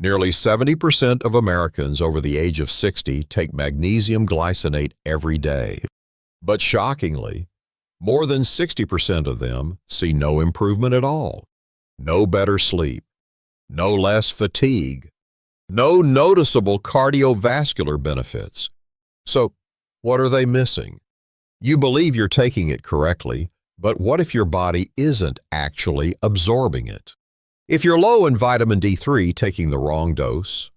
Nearly 70% of Americans over the age of 60 take magnesium glycinate every day. But shockingly, more than 60% of them see no improvement at all, no better sleep, no less fatigue, no noticeable cardiovascular benefits. So, what are they missing? You believe you're taking it correctly, but what if your body isn't actually absorbing it? If you're low in vitamin D3 taking the wrong dose,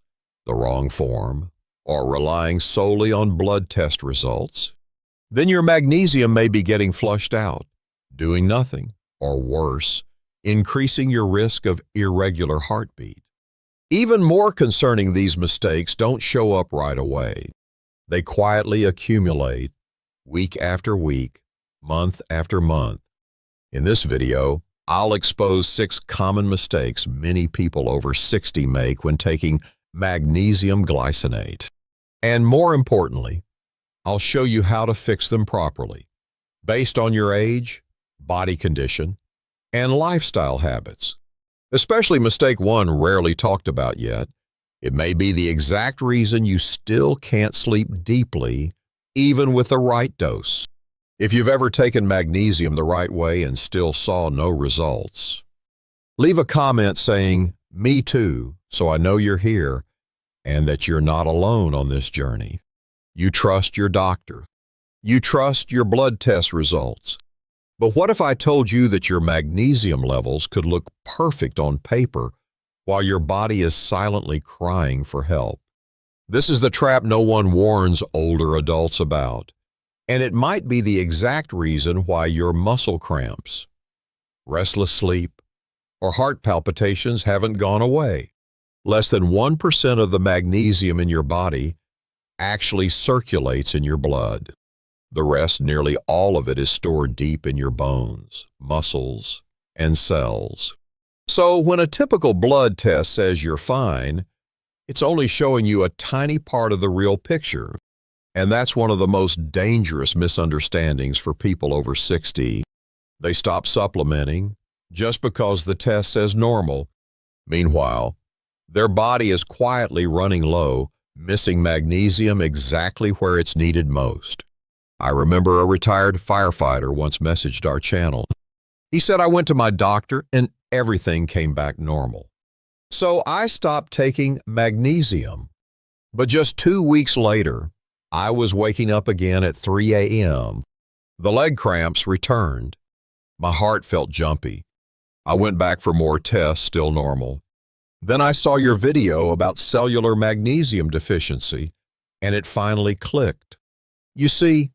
the wrong form, or relying solely on blood test results, then your magnesium may be getting flushed out, doing nothing, or worse, increasing your risk of irregular heartbeat. Even more concerning, these mistakes don't show up right away. They quietly accumulate, week after week, month after month. In this video, I'll expose 6 common mistakes many people over 60 make when taking magnesium glycinate. And more importantly, I'll show you how to fix them properly, based on your age, body condition, and lifestyle habits. Especially mistake 1, rarely talked about yet. It may be the exact reason you still can't sleep deeply, even with the right dose. If you've ever taken magnesium the right way and still saw no results, leave a comment saying, "Me too," so I know you're here and that you're not alone on this journey. You trust your doctor. You trust your blood test results. But what if I told you that your magnesium levels could look perfect on paper while your body is silently crying for help? This is the trap no one warns older adults about. And it might be the exact reason why your muscle cramps, restless sleep, or heart palpitations haven't gone away. Less than 1% of the magnesium in your body actually circulates in your blood. The rest, nearly all of it, is stored deep in your bones, muscles, and cells. So when a typical blood test says you're fine, it's only showing you a tiny part of the real picture. And that's one of the most dangerous misunderstandings for people over 60. They stop supplementing just because the test says normal. Meanwhile, their body is quietly running low, missing magnesium exactly where it's needed most. I remember a retired firefighter once messaged our channel. He said, "I went to my doctor and everything came back normal. So I stopped taking magnesium. But just 2 weeks later, I was waking up again at 3 a.m. The leg cramps returned. My heart felt jumpy. I went back for more tests, still normal. Then I saw your video about cellular magnesium deficiency, and it finally clicked. You see,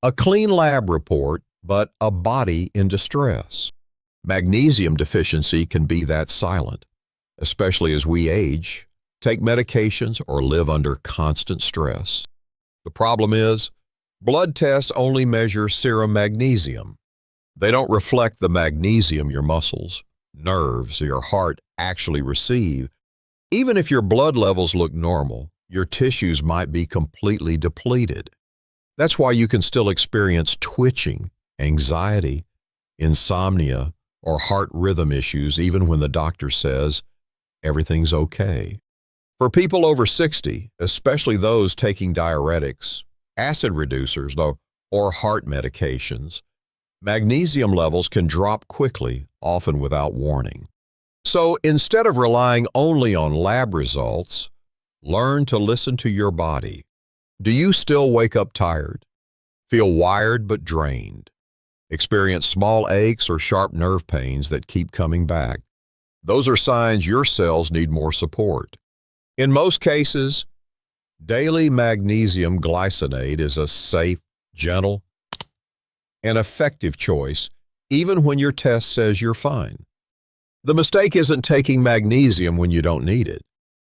a clean lab report, but a body in distress. Magnesium deficiency can be that silent, especially as we age, take medications, or live under constant stress. The problem is, blood tests only measure serum magnesium. They don't reflect the magnesium your muscles, nerves, or your heart actually receive. Even if your blood levels look normal, your tissues might be completely depleted. That's why you can still experience twitching, anxiety, insomnia, or heart rhythm issues even when the doctor says everything's okay. For people over 60, especially those taking diuretics, acid reducers, or heart medications, magnesium levels can drop quickly, often without warning. So instead of relying only on lab results, learn to listen to your body. Do you still wake up tired, feel wired but drained, experience small aches or sharp nerve pains that keep coming back? Those are signs your cells need more support. In most cases, daily magnesium glycinate is a safe, gentle, and effective choice, even when your test says you're fine. The mistake isn't taking magnesium when you don't need it.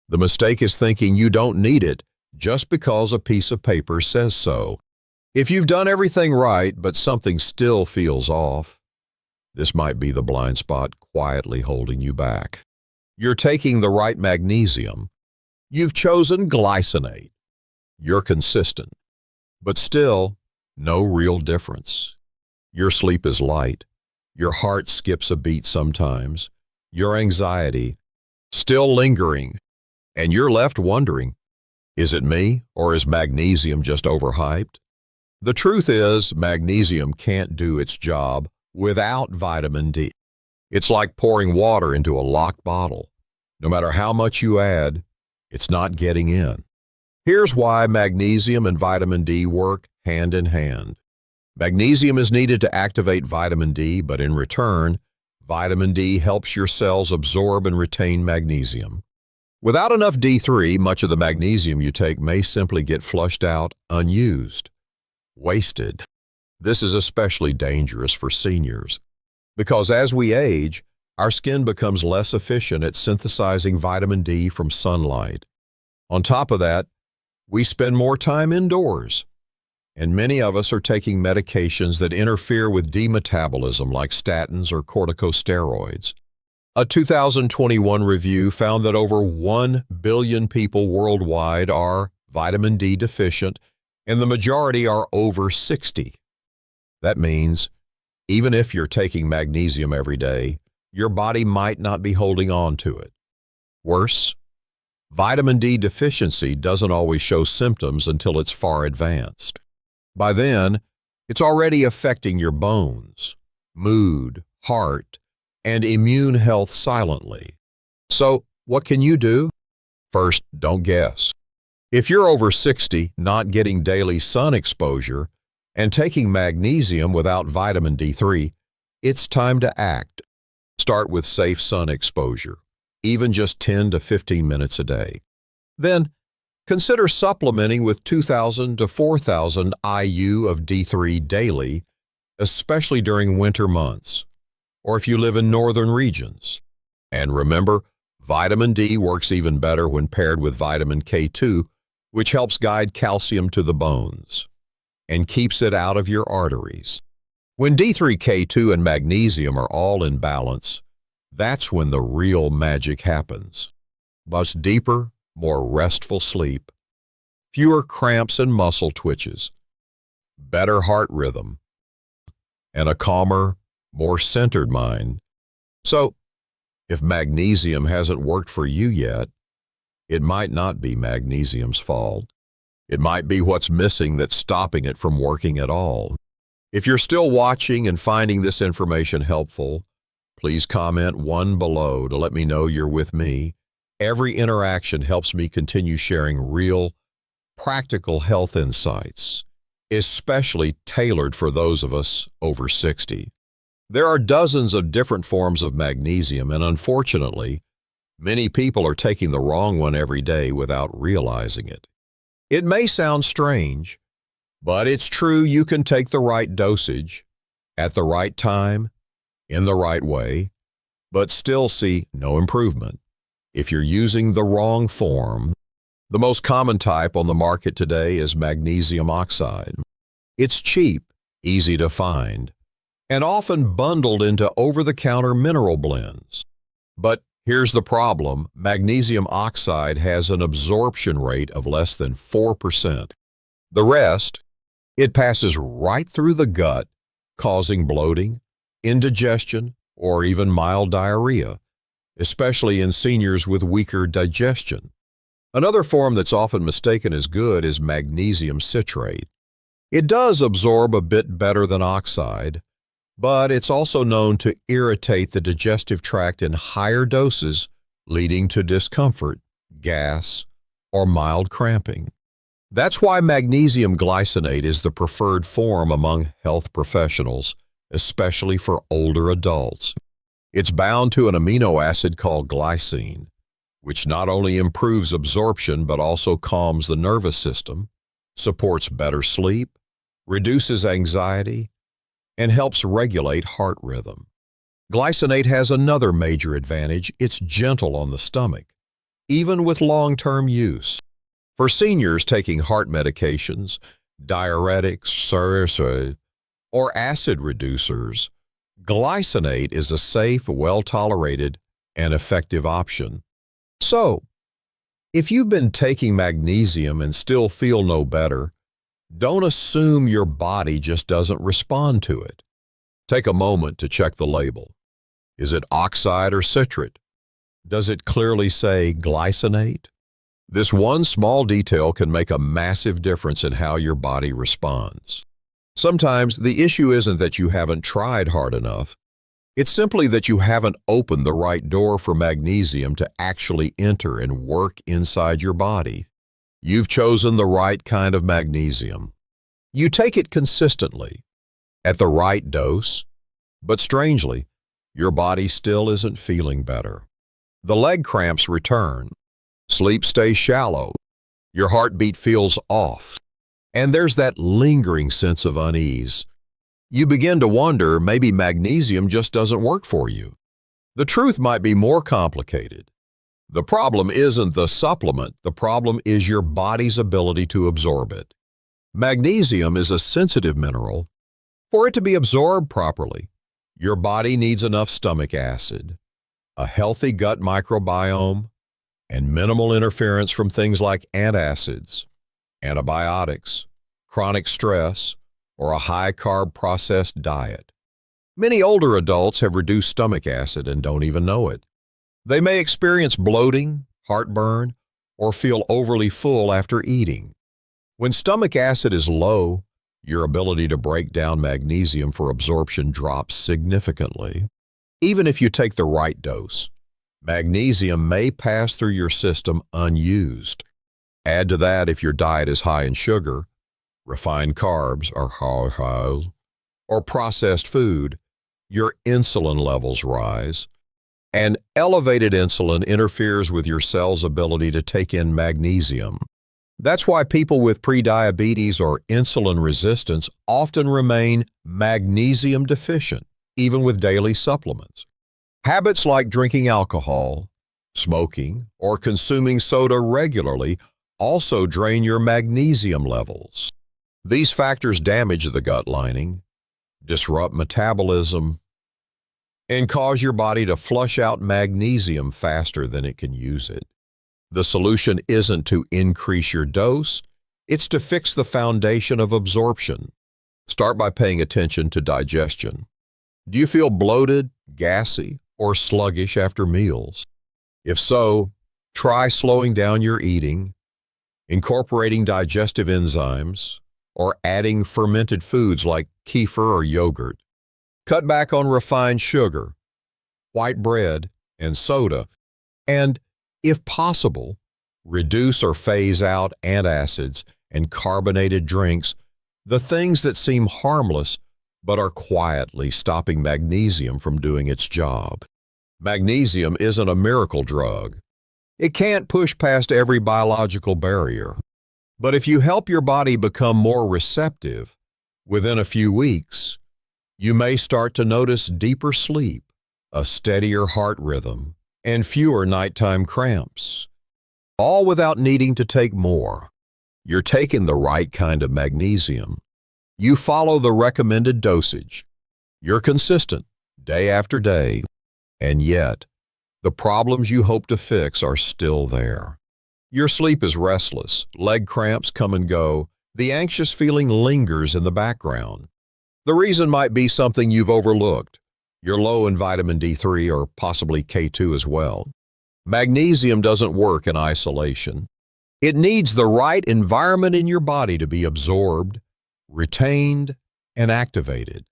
The mistake is thinking you don't need it just because a piece of paper says so. If you've done everything right, but something still feels off, this might be the blind spot quietly holding you back. You're taking the right magnesium. You've chosen glycinate. You're consistent, but still no real difference. Your sleep is light. Your heart skips a beat sometimes. Your anxiety still lingering. And you're left wondering, is it me or is magnesium just overhyped? The truth is, magnesium can't do its job without vitamin D. It's like pouring water into a locked bottle. No matter how much you add, it's not getting in. Here's why magnesium and vitamin D work hand in hand. Magnesium is needed to activate vitamin D, but in return, vitamin D helps your cells absorb and retain magnesium. Without enough D3, much of the magnesium you take may simply get flushed out unused, wasted. This is especially dangerous for seniors, because as we age, our skin becomes less efficient at synthesizing vitamin D from sunlight. On top of that, we spend more time indoors, and many of us are taking medications that interfere with D metabolism like statins or corticosteroids. A 2021 review found that over 1 billion people worldwide are vitamin D deficient, and the majority are over 60. That means, even if you're taking magnesium every day, your body might not be holding on to it. Worse, vitamin D deficiency doesn't always show symptoms until it's far advanced. By then, it's already affecting your bones, mood, heart, and immune health silently. So, what can you do? First, don't guess. If you're over 60, not getting daily sun exposure, and taking magnesium without vitamin D3, it's time to act. Start with safe sun exposure, even just 10 to 15 minutes a day. Then, consider supplementing with 2,000 to 4,000 IU of D3 daily, especially during winter months, or if you live in northern regions. And remember, vitamin D works even better when paired with vitamin K2, which helps guide calcium to the bones and keeps it out of your arteries. When D3, K2, and magnesium are all in balance, that's when the real magic happens. Much deeper, more restful sleep, fewer cramps and muscle twitches, better heart rhythm, and a calmer, more centered mind. So, if magnesium hasn't worked for you yet, it might not be magnesium's fault. It might be what's missing that's stopping it from working at all. If you're still watching and finding this information helpful, please comment 1 below to let me know you're with me. Every interaction helps me continue sharing real, practical health insights, especially tailored for those of us over 60. There are dozens of different forms of magnesium, and unfortunately, many people are taking the wrong one every day without realizing it. It may sound strange, but it's true you can take the right dosage, at the right time, in the right way, but still see no improvement if you're using the wrong form. The most common type on the market today is magnesium oxide. It's cheap, easy to find, and often bundled into over-the-counter mineral blends. But here's the problem: magnesium oxide has an absorption rate of less than 4%. The rest, it passes right through the gut, causing bloating, indigestion, or even mild diarrhea, especially in seniors with weaker digestion. Another form that's often mistaken as good is magnesium citrate. It does absorb a bit better than oxide, but it's also known to irritate the digestive tract in higher doses, leading to discomfort, gas, or mild cramping. That's why magnesium glycinate is the preferred form among health professionals, especially for older adults. It's bound to an amino acid called glycine, which not only improves absorption but also calms the nervous system, supports better sleep, reduces anxiety, and helps regulate heart rhythm. Glycinate has another major advantage: it's gentle on the stomach, even with long-term use. For seniors taking heart medications, diuretics, or acid reducers, glycinate is a safe, well-tolerated, and effective option. So, if you've been taking magnesium and still feel no better, don't assume your body just doesn't respond to it. Take a moment to check the label. Is it oxide or citrate? Does it clearly say glycinate? This one small detail can make a massive difference in how your body responds. Sometimes the issue isn't that you haven't tried hard enough. It's simply that you haven't opened the right door for magnesium to actually enter and work inside your body. You've chosen the right kind of magnesium. You take it consistently, at the right dose, but strangely, your body still isn't feeling better. The leg cramps return. Sleep stays shallow. Your heartbeat feels off. And there's that lingering sense of unease. You begin to wonder maybe magnesium just doesn't work for you. The truth might be more complicated. The problem isn't the supplement. The problem is your body's ability to absorb it. Magnesium is a sensitive mineral. For it to be absorbed properly, your body needs enough stomach acid, a healthy gut microbiome, and minimal interference from things like antacids, antibiotics, chronic stress, or a high-carb processed diet. Many older adults have reduced stomach acid and don't even know it. They may experience bloating, heartburn, or feel overly full after eating. When stomach acid is low, your ability to break down magnesium for absorption drops significantly. Even if you take the right dose, magnesium may pass through your system unused. Add to that if your diet is high in sugar, refined carbs, or processed food, your insulin levels rise, and elevated insulin interferes with your cell's ability to take in magnesium. That's why people with prediabetes or insulin resistance often remain magnesium deficient, even with daily supplements. Habits like drinking alcohol, smoking, or consuming soda regularly also drain your magnesium levels. These factors damage the gut lining, disrupt metabolism, and cause your body to flush out magnesium faster than it can use it. The solution isn't to increase your dose, it's to fix the foundation of absorption. Start by paying attention to digestion. Do you feel bloated, gassy, or sluggish after meals? If so, try slowing down your eating, incorporating digestive enzymes, or adding fermented foods like kefir or yogurt. Cut back on refined sugar, white bread, and soda, and, if possible, reduce or phase out antacids and carbonated drinks, the things that seem harmless but are quietly stopping magnesium from doing its job. Magnesium isn't a miracle drug. It can't push past every biological barrier. But if you help your body become more receptive, within a few weeks, you may start to notice deeper sleep, a steadier heart rhythm, and fewer nighttime cramps, all without needing to take more. You're taking the right kind of magnesium. You follow the recommended dosage. You're consistent, day after day, and yet, the problems you hope to fix are still there. Your sleep is restless, leg cramps come and go, the anxious feeling lingers in the background. The reason might be something you've overlooked. You're low in vitamin D3 or possibly K2 as well. Magnesium doesn't work in isolation. It needs the right environment in your body to be absorbed, retained, and activated.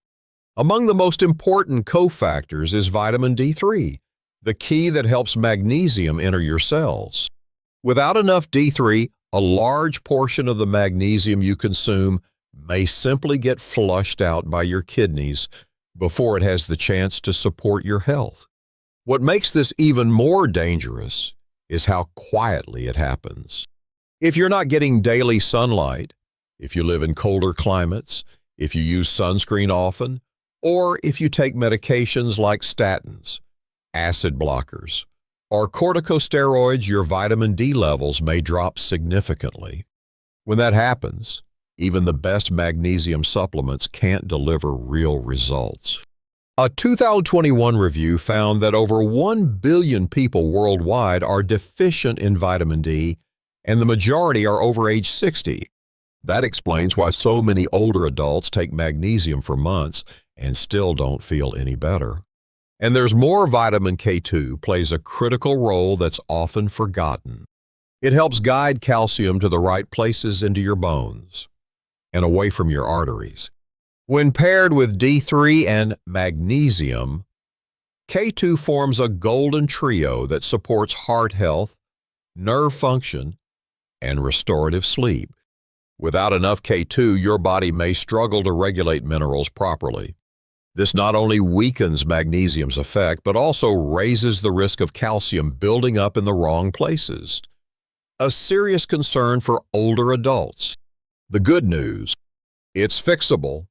Among the most important cofactors is vitamin D3, the key that helps magnesium enter your cells. Without enough D3, a large portion of the magnesium you consume may simply get flushed out by your kidneys before it has the chance to support your health. What makes this even more dangerous is how quietly it happens. If you're not getting daily sunlight, if you live in colder climates, if you use sunscreen often, or if you take medications like statins, acid blockers, or corticosteroids, your vitamin D levels may drop significantly. When that happens, even the best magnesium supplements can't deliver real results. A 2021 review found that over 1 billion people worldwide are deficient in vitamin D, and the majority are over age 60. That explains why so many older adults take magnesium for months and still don't feel any better. And there's more. Vitamin K2 plays a critical role that's often forgotten. It helps guide calcium to the right places into your bones and away from your arteries. When paired with D3 and magnesium, K2 forms a golden trio that supports heart health, nerve function, and restorative sleep. Without enough K2, your body may struggle to regulate minerals properly. This not only weakens magnesium's effect, but also raises the risk of calcium building up in the wrong places. A serious concern for older adults. The good news, it's fixable.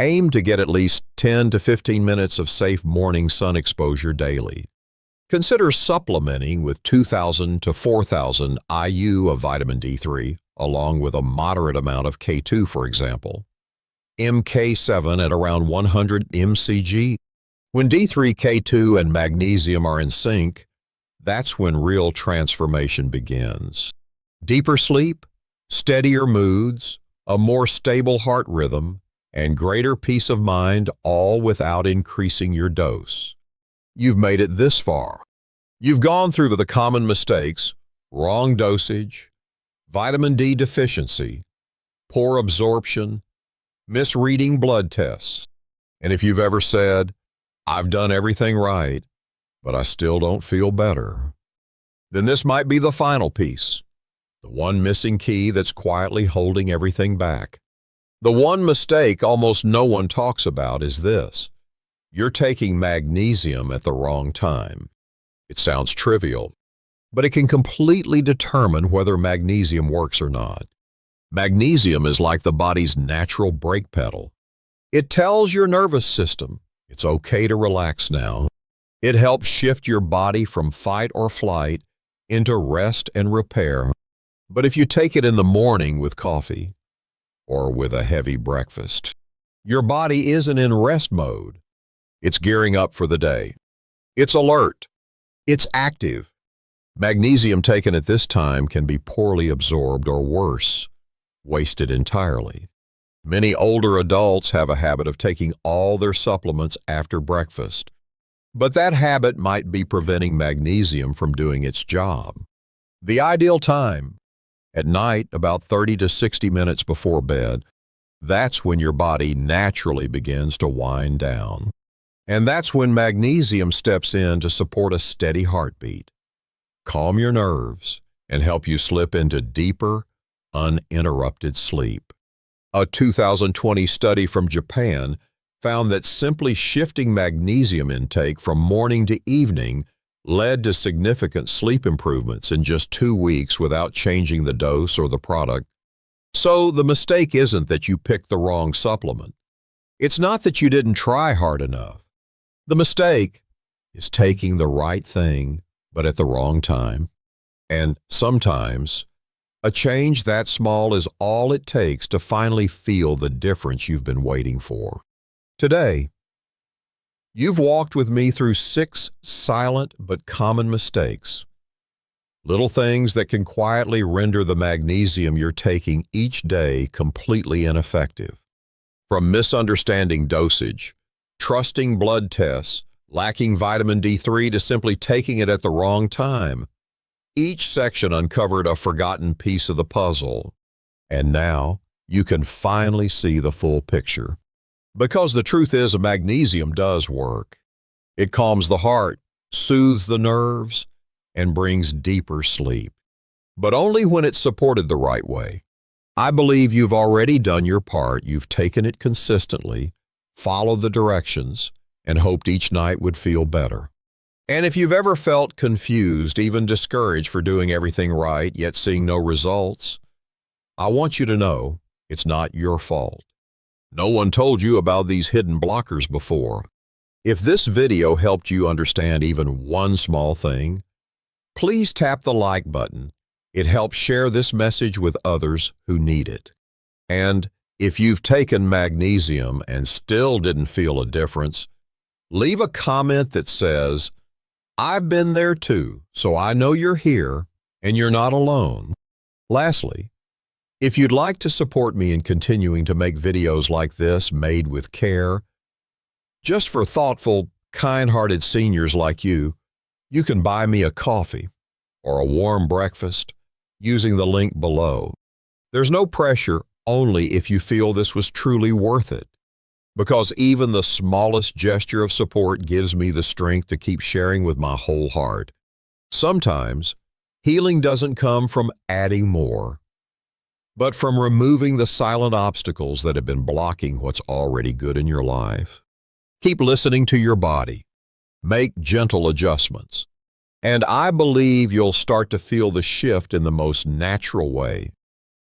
Aim to get at least 10 to 15 minutes of safe morning sun exposure daily. Consider supplementing with 2,000 to 4,000 IU of vitamin D3, along with a moderate amount of K2, for example. MK7 at around 100 mcg. When D3, K2, and magnesium are in sync, that's when real transformation begins. Deeper sleep, steadier moods, a more stable heart rhythm, and greater peace of mind, all without increasing your dose. You've made it this far. You've gone through the common mistakes: wrong dosage, vitamin D deficiency, poor absorption, misreading blood tests. And if you've ever said, "I've done everything right, but I still don't feel better," then this might be the final piece, the one missing key that's quietly holding everything back. The one mistake almost no one talks about is this: you're taking magnesium at the wrong time. It sounds trivial, but it can completely determine whether magnesium works or not. Magnesium is like the body's natural brake pedal. It tells your nervous system it's okay to relax now. It helps shift your body from fight or flight into rest and repair. But if you take it in the morning with coffee or with a heavy breakfast, your body isn't in rest mode. It's gearing up for the day. It's alert. It's active. Magnesium taken at this time can be poorly absorbed or worse, wasted entirely. Many older adults have a habit of taking all their supplements after breakfast, but that habit might be preventing magnesium from doing its job. The ideal time, at night, about 30 to 60 minutes before bed, that's when your body naturally begins to wind down. And that's when magnesium steps in to support a steady heartbeat, calm your nerves, and help you slip into deeper, uninterrupted sleep. A 2020 study from Japan found that simply shifting magnesium intake from morning to evening led to significant sleep improvements in just 2 weeks without changing the dose or the product. So the mistake isn't that you picked the wrong supplement. It's not that you didn't try hard enough. The mistake is taking the right thing, but at the wrong time. And sometimes, a change that small is all it takes to finally feel the difference you've been waiting for. Today, you've walked with me through 6 silent but common mistakes. Little things that can quietly render the magnesium you're taking each day completely ineffective. From misunderstanding dosage, trusting blood tests, lacking vitamin D3 to simply taking it at the wrong time. Each section uncovered a forgotten piece of the puzzle, and now you can finally see the full picture. Because the truth is, magnesium does work. It calms the heart, soothes the nerves, and brings deeper sleep. But only when it's supported the right way. I believe you've already done your part. You've taken it consistently, followed the directions, and hoped each night would feel better. And if you've ever felt confused, even discouraged for doing everything right, yet seeing no results, I want you to know it's not your fault. No one told you about these hidden blockers before. If this video helped you understand even one small thing, please tap the like button. It helps share this message with others who need it. And if you've taken magnesium and still didn't feel a difference, leave a comment that says, "I've been there too, so I know you're here and you're not alone." Lastly, if you'd like to support me in continuing to make videos like this made with care, just for thoughtful, kind-hearted seniors like you, you can buy me a coffee or a warm breakfast using the link below. There's no pressure, only if you feel this was truly worth it. Because even the smallest gesture of support gives me the strength to keep sharing with my whole heart. Sometimes, healing doesn't come from adding more, but from removing the silent obstacles that have been blocking what's already good in your life. Keep listening to your body. Make gentle adjustments. And I believe you'll start to feel the shift in the most natural way.